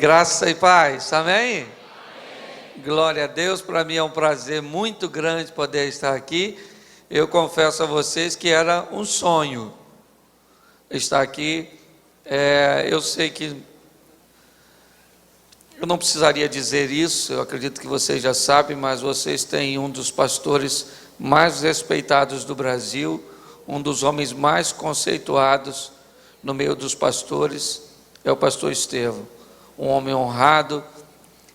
Graça e paz, amém? Amém. Glória a Deus, para mim é um prazer muito grande poder estar aqui. Eu confesso a vocês que era um sonho estar aqui. Eu sei que eu não precisaria dizer isso, eu acredito que vocês já sabem, mas vocês têm um dos pastores mais respeitados do Brasil, um dos homens mais conceituados no meio dos pastores, é o pastor Estevão. Um homem honrado,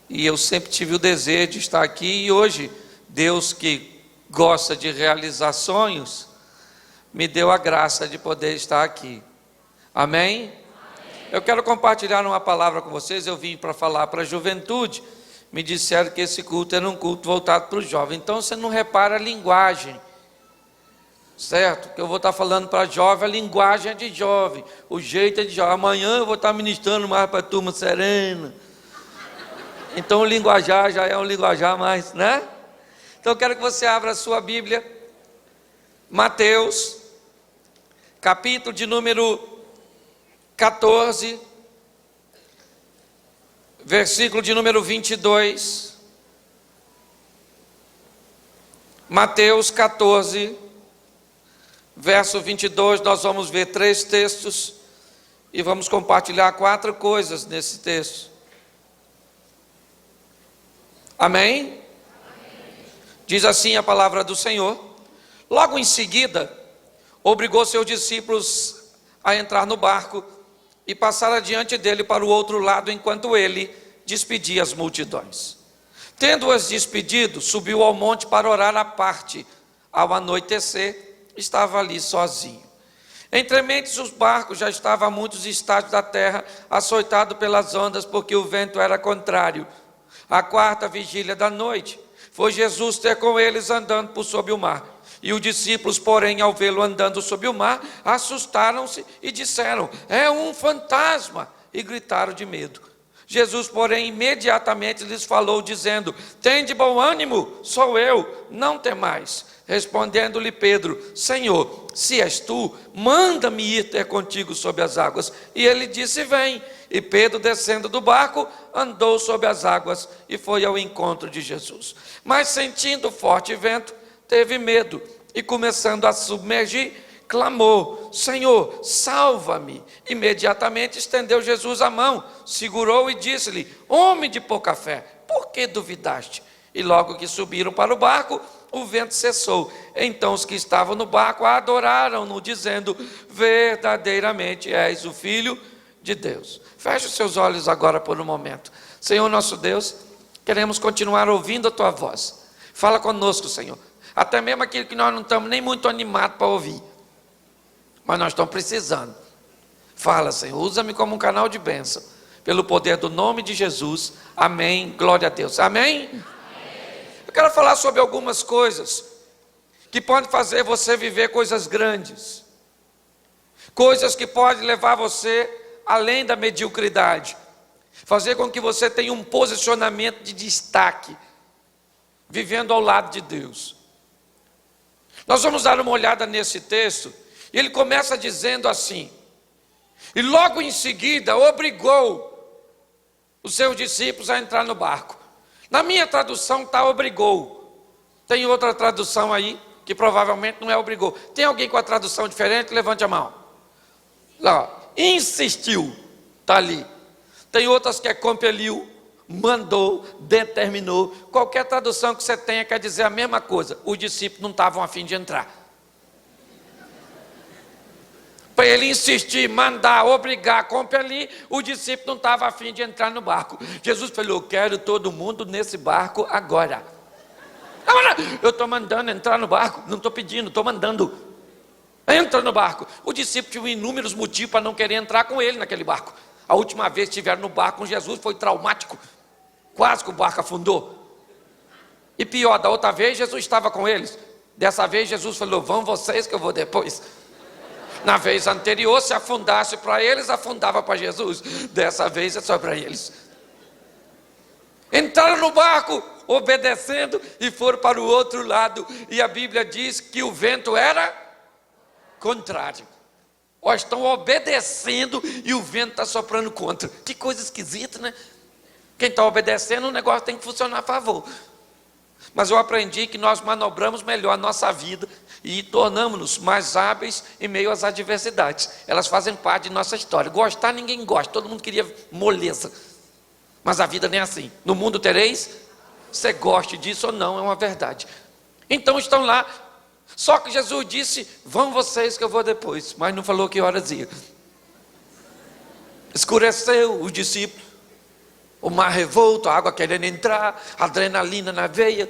e eu sempre tive o desejo de estar aqui, e hoje, Deus que gosta de realizar sonhos, me deu a graça de poder estar aqui, amém? Amém. Eu quero compartilhar uma palavra com vocês. Eu vim para falar para a juventude, me disseram que esse culto era um culto voltado para os jovens, então você não repara a linguagem, certo? Que eu vou estar falando para jovem, a linguagem é de jovem, o jeito é de jovem. Amanhã eu vou estar ministrando mais para a turma serena. Então o linguajar já é um linguajar mais, né? Então eu quero que você abra a sua Bíblia, Mateus, capítulo de número 14, versículo de número 22. Mateus 14, verso 22, nós vamos ver 3 textos e vamos compartilhar 4 coisas nesse texto. Amém? Amém? Diz assim a palavra do Senhor. Logo em seguida, obrigou seus discípulos a entrar no barco e passar adiante dele para o outro lado, enquanto ele despedia as multidões. Tendo-as despedido, subiu ao monte para orar à parte. Ao anoitecer, estava ali sozinho. Entre mentes os barcos já estavam a muitos estádios da terra, açoitado pelas ondas, porque o vento era contrário. A 4ª vigília da noite, foi Jesus ter com eles andando por sobre o mar. E os discípulos, porém, ao vê-lo andando sobre o mar, assustaram-se e disseram: é um fantasma! E gritaram de medo. Jesus, porém, imediatamente lhes falou, dizendo: tende bom ânimo, sou eu, não temais. Respondendo-lhe Pedro: Senhor, se és tu, manda-me ir ter contigo sobre as águas. E ele disse: vem. E Pedro, descendo do barco, andou sobre as águas e foi ao encontro de Jesus. Mas sentindo forte vento, teve medo e, começando a submergir, clamou: Senhor, salva-me. Imediatamente estendeu Jesus a mão, segurou e disse-lhe: homem de pouca fé, por que duvidaste? E logo que subiram para o barco, o vento cessou. Então os que estavam no barco adoraram-no, dizendo: verdadeiramente és o Filho de Deus. Feche os seus olhos agora por um momento. Senhor nosso Deus, queremos continuar ouvindo a Tua voz. Fala conosco, Senhor. Até mesmo aquilo que nós não estamos nem muito animados para ouvir, mas nós estamos precisando. Fala, Senhor, usa-me como um canal de bênção, pelo poder do nome de Jesus, amém, glória a Deus, amém? Amém. Eu quero falar sobre algumas coisas que podem fazer você viver coisas grandes, coisas que podem levar você além da mediocridade, fazer com que você tenha um posicionamento de destaque, vivendo ao lado de Deus. Nós vamos dar uma olhada nesse texto, e ele começa dizendo assim: e logo em seguida obrigou os seus discípulos a entrar no barco. Na minha tradução está obrigou. Tem outra tradução aí que provavelmente não é obrigou. Tem alguém com a tradução diferente? Levante a mão. Lá, insistiu, está ali. Tem outras que é compeliu, mandou, determinou. Qualquer tradução que você tenha quer dizer a mesma coisa. Os discípulos não estavam a fim de entrar. Para ele insistir, mandar, obrigar, compelir, o discípulo não estava a fim de entrar no barco. Jesus falou: eu quero todo mundo nesse barco agora. Agora, eu estou mandando entrar no barco, não estou pedindo, estou mandando. Entra no barco. O discípulo tinha inúmeros motivos para não querer entrar com ele naquele barco. A última vez que estiveram no barco com Jesus foi traumático. Quase que o barco afundou. E pior, da outra vez Jesus estava com eles. Dessa vez Jesus falou: vão vocês que eu vou depois. Na vez anterior, se afundasse para eles, afundava para Jesus. Dessa vez é só para eles. Entraram no barco, obedecendo, e foram para o outro lado. E a Bíblia diz que o vento era contrário. Ou estão obedecendo e o vento está soprando contra. Que coisa esquisita, né? Quem está obedecendo, o negócio tem que funcionar a favor. Mas eu aprendi que nós manobramos melhor a nossa vida e tornamos-nos mais hábeis em meio às adversidades. Elas fazem parte de nossa história. Gostar, ninguém gosta, todo mundo queria moleza. Mas a vida nem é assim. No mundo tereis, você goste disso ou não, é uma verdade. Então estão lá. Só que Jesus disse, vão vocês que eu vou depois. Mas não falou que horas ia. Escureceu os discípulos. O mar revolto, a água querendo entrar, adrenalina na veia.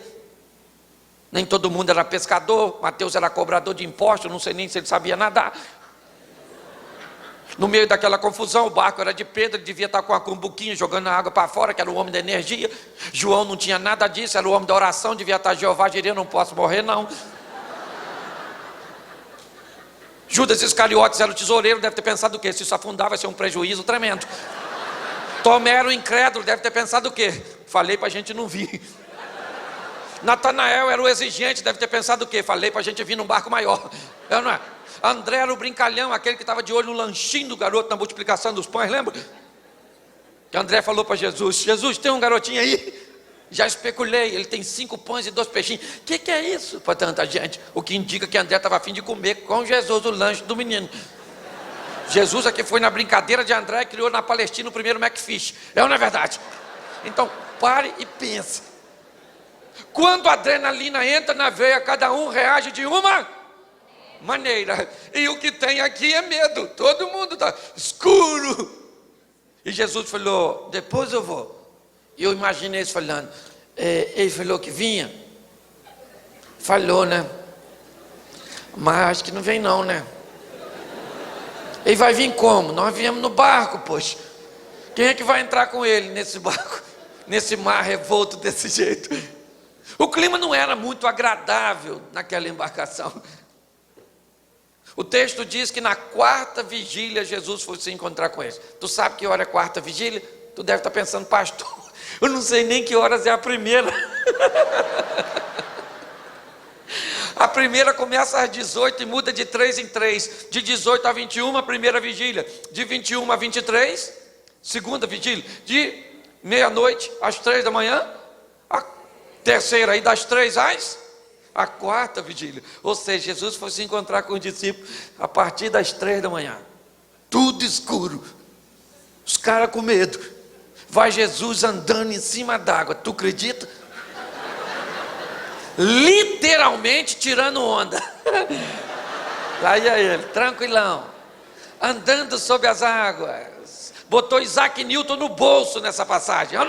Nem todo mundo era pescador. Mateus era cobrador de impostos, não sei nem se ele sabia nadar. No meio daquela confusão, o barco era de Pedro, ele devia estar com a cumbuquinha jogando a água para fora, que era o homem da energia. João não tinha nada disso, era o homem da oração, devia estar Jeová, diria, não posso morrer não. Judas Iscariotes era o tesoureiro, deve ter pensado o quê? Se isso afundar vai ser um prejuízo tremendo. Tomé era o incrédulo, deve ter pensado o quê? Falei para a gente não vir. Natanael era o exigente, deve ter pensado o quê? Falei para a gente vir num barco maior. Eu não é? André era o brincalhão, aquele que estava de olho no lanchinho do garoto na multiplicação dos pães, lembra? Que André falou para Jesus, Jesus, tem um garotinho aí? Já especulei, ele tem 5 pães e 2 peixinhos. O que é isso para tanta gente? O que indica que André estava a fim de comer com Jesus o lanche do menino. Jesus aqui foi na brincadeira de André e criou na Palestina o primeiro McFish. É ou não é verdade? Então, pare e pense. Quando a adrenalina entra na veia, cada um reage de uma maneira. E o que tem aqui é medo. Todo mundo está escuro. E Jesus falou, depois eu vou. E eu imaginei eles falando. Ele falou que vinha. Falou, né? Mas acho que não vem não, né? Ele vai vir como? Nós viemos no barco, poxa. Quem é que vai entrar com ele nesse barco? Nesse mar revolto desse jeito? O clima não era muito agradável naquela embarcação. O texto diz que na 4ª vigília Jesus foi se encontrar com eles. Tu sabe que hora é 4ª vigília? Tu deve estar pensando, pastor, eu não sei nem que horas é a primeira. A primeira começa às 18 e muda de 3 em 3. De 18 a 21, a primeira vigília. De 21 a 23, segunda vigília. De meia-noite às 3 da manhã, a terceira. E das 3 às a 4ª vigília. Ou seja, Jesus foi se encontrar com os discípulos a partir das 3 da manhã. Tudo escuro. Os caras com medo. Vai Jesus andando em cima d'água. Tu acredita? Literalmente tirando onda. Lá ia ele, tranquilão, andando sobre as águas. Botou Isaac Newton no bolso nessa passagem.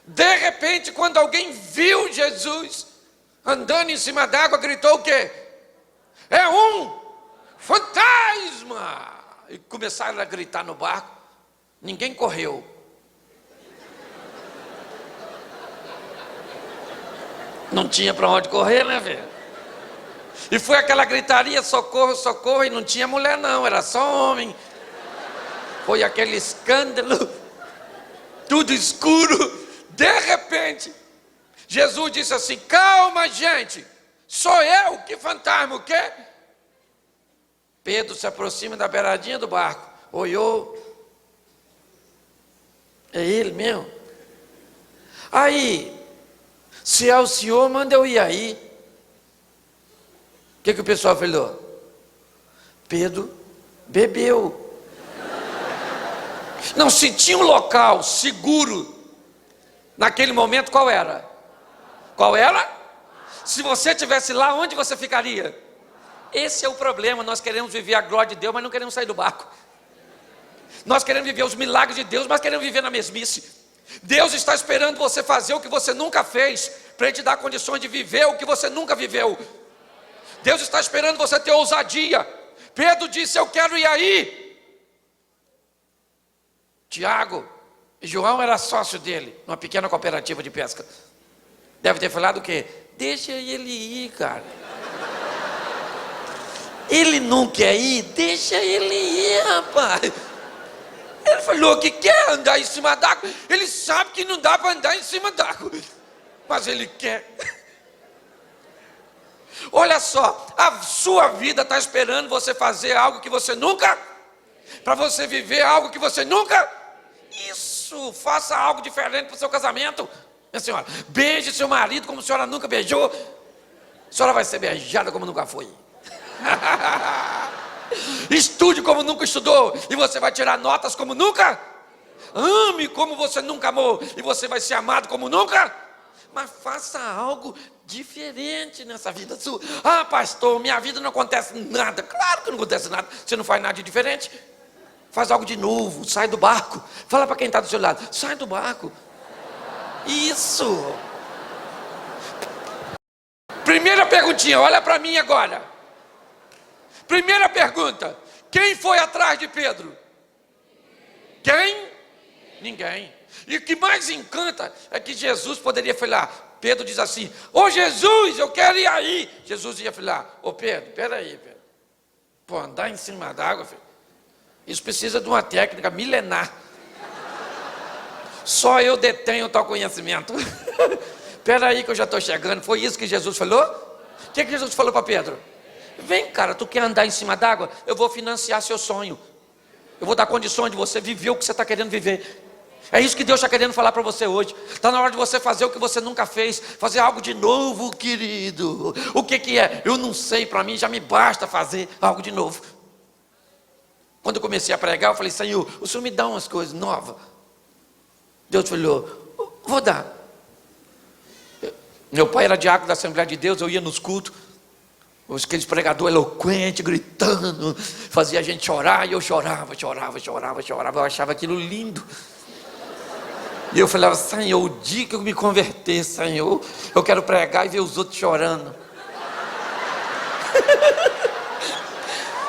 De repente, quando alguém viu Jesus andando em cima d'água, gritou o quê? É um fantasma! E começaram a gritar no barco. Ninguém correu. Não tinha para onde correr, né, velho? E foi aquela gritaria, socorro, socorro, e não tinha mulher não, era só homem. Foi aquele escândalo, tudo escuro. De repente, Jesus disse assim, calma gente, sou eu, que fantasma, o quê? Pedro se aproxima da beiradinha do barco, olhou, é ele mesmo? Aí, se é o senhor, manda eu ir aí. O que o pessoal falou? Pedro bebeu. Não, se tinha um local seguro, naquele momento, qual era? Qual era? Se você estivesse lá, onde você ficaria? Esse é o problema, nós queremos viver a glória de Deus, mas não queremos sair do barco. Nós queremos viver os milagres de Deus, mas queremos viver na mesmice. Deus está esperando você fazer o que você nunca fez, para Ele te dar condições de viver o que você nunca viveu. Deus está esperando você ter ousadia. Pedro disse, eu quero ir aí. Tiago e João era sócio dele, numa pequena cooperativa de pesca. Deve ter falado o quê? Deixa ele ir, cara. Ele não quer ir? Deixa ele ir, rapaz. Ele falou que quer andar em cima d'água. Ele sabe que não dá para andar em cima d'água, mas ele quer. Olha só, a sua vida está esperando você fazer algo que você nunca, para você viver algo que você nunca. Isso, faça algo diferente para o seu casamento. Minha senhora, beije seu marido como a senhora nunca beijou. A senhora vai ser beijada como nunca foi. Estude como nunca estudou, e você vai tirar notas como nunca. Ame como você nunca amou, e você vai ser amado como nunca. Mas faça algo diferente nessa vida sua. Ah, pastor, minha vida não acontece nada. Claro que não acontece nada, você não faz nada de diferente. Faz algo de novo, sai do barco. Fala para quem está do seu lado, sai do barco. Isso. Primeira perguntinha, olha para mim agora. Primeira pergunta: quem foi atrás de Pedro? Quem? Ninguém. E o que mais encanta é que Jesus poderia falar. Pedro diz assim: ô Jesus, eu quero ir aí. Jesus ia falar: ô Pedro, peraí, Pedro. Pô, andar em cima d'água, filho, isso precisa de uma técnica milenar. Só eu detenho tal conhecimento. Peraí que eu já estou chegando. Foi isso que Jesus falou? O que Jesus falou para Pedro? Vem, cara, tu quer andar em cima d'água? Eu vou financiar seu sonho. Eu vou dar condições de você viver o que você está querendo viver. É isso que Deus está querendo falar para você hoje. Está na hora de você fazer o que você nunca fez. Fazer algo de novo, querido. O que é? Eu não sei, para mim já me basta fazer algo de novo. Quando eu comecei a pregar, eu falei: Senhor, o Senhor me dá umas coisas novas. Deus falou: vou dar. Meu pai era diácono da Assembleia de Deus, eu ia nos cultos. Aqueles pregadores eloquentes, gritando, fazia a gente chorar, e eu chorava. Eu achava aquilo lindo. E eu falava: Senhor, o dia que eu me converter, Senhor, eu quero pregar e ver os outros chorando.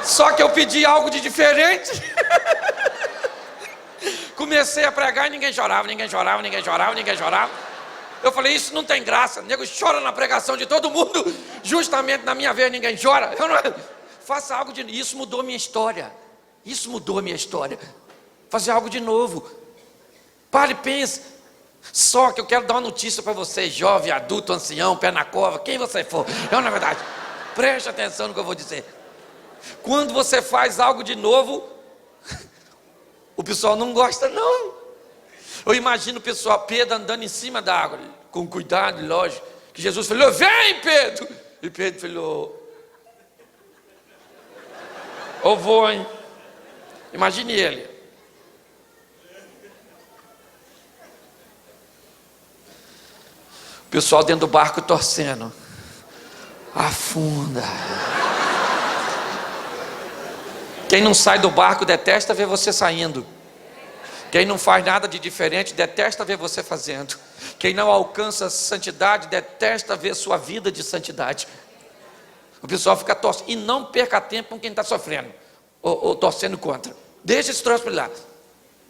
Só que eu pedi algo de diferente. Comecei a pregar e ninguém chorava. Eu falei: isso não tem graça. O nego chora na pregação de todo mundo. Justamente na minha vez ninguém chora. Faça algo de... Isso mudou minha história. Fazer algo de novo. Pare e pense. Só que eu quero dar uma notícia para você, jovem, adulto, ancião, pé na cova, quem você for. Na verdade, preste atenção no que eu vou dizer. Quando você faz algo de novo, o pessoal não gosta, não. Eu imagino o pessoal, Pedro andando em cima da água, com cuidado, lógico, que Jesus falou: vem, Pedro. E Pedro falou: eu vou, hein. Imagine ele. O pessoal dentro do barco torcendo. Afunda. Quem não sai do barco detesta ver você saindo. Quem não faz nada de diferente detesta ver você fazendo. Quem não alcança santidade detesta ver sua vida de santidade. O pessoal fica torcendo. E não perca tempo com quem está sofrendo ou torcendo contra. Deixa esse troço para lá.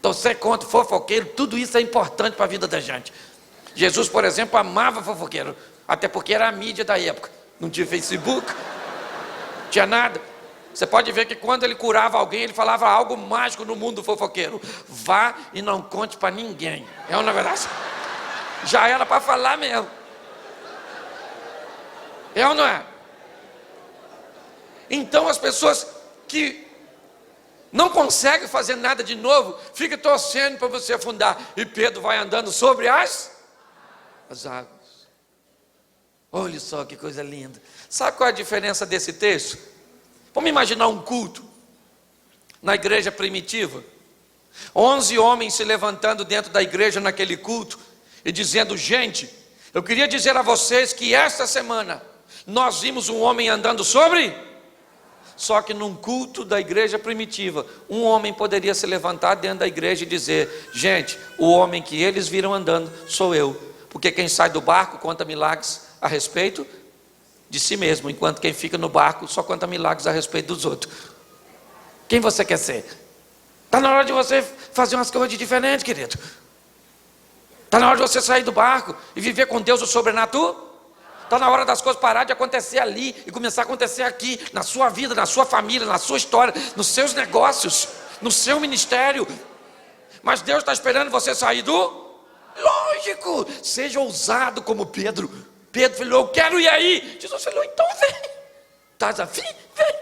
Torcer contra, fofoqueiro, tudo isso é importante para a vida da gente. Jesus, por exemplo, amava fofoqueiro, até porque era a mídia da época. Não tinha Facebook, não tinha nada. Você pode ver que quando ele curava alguém, ele falava algo mágico no mundo fofoqueiro: vá e não conte para ninguém. É uma verdade? Já era para falar mesmo. É ou não é? Então as pessoas que não conseguem fazer nada de novo, ficam torcendo para você afundar. E Pedro vai andando sobre as águas. Olha só que coisa linda. Sabe qual é a diferença desse texto? Vamos imaginar um culto na igreja primitiva. 11 homens se levantando dentro da igreja naquele culto e dizendo: gente, eu queria dizer a vocês que esta semana nós vimos um homem andando sobre... Só que num culto da igreja primitiva, um homem poderia se levantar dentro da igreja e dizer: gente, o homem que eles viram andando sou eu. Porque quem sai do barco conta milagres a respeito de si mesmo, enquanto quem fica no barco só conta milagres a respeito dos outros. Quem você quer ser? Está na hora de você fazer umas coisas diferentes, querido. Está na hora de você sair do barco e viver com Deus o sobrenatural. Está na hora das coisas parar de acontecer ali e começar a acontecer aqui, na sua vida, na sua família, na sua história, nos seus negócios, no seu ministério. Mas Deus está esperando você sair do... Lógico, seja ousado como Pedro. Pedro falou, eu quero ir aí. Jesus falou, então vem. Estás afim? Vem.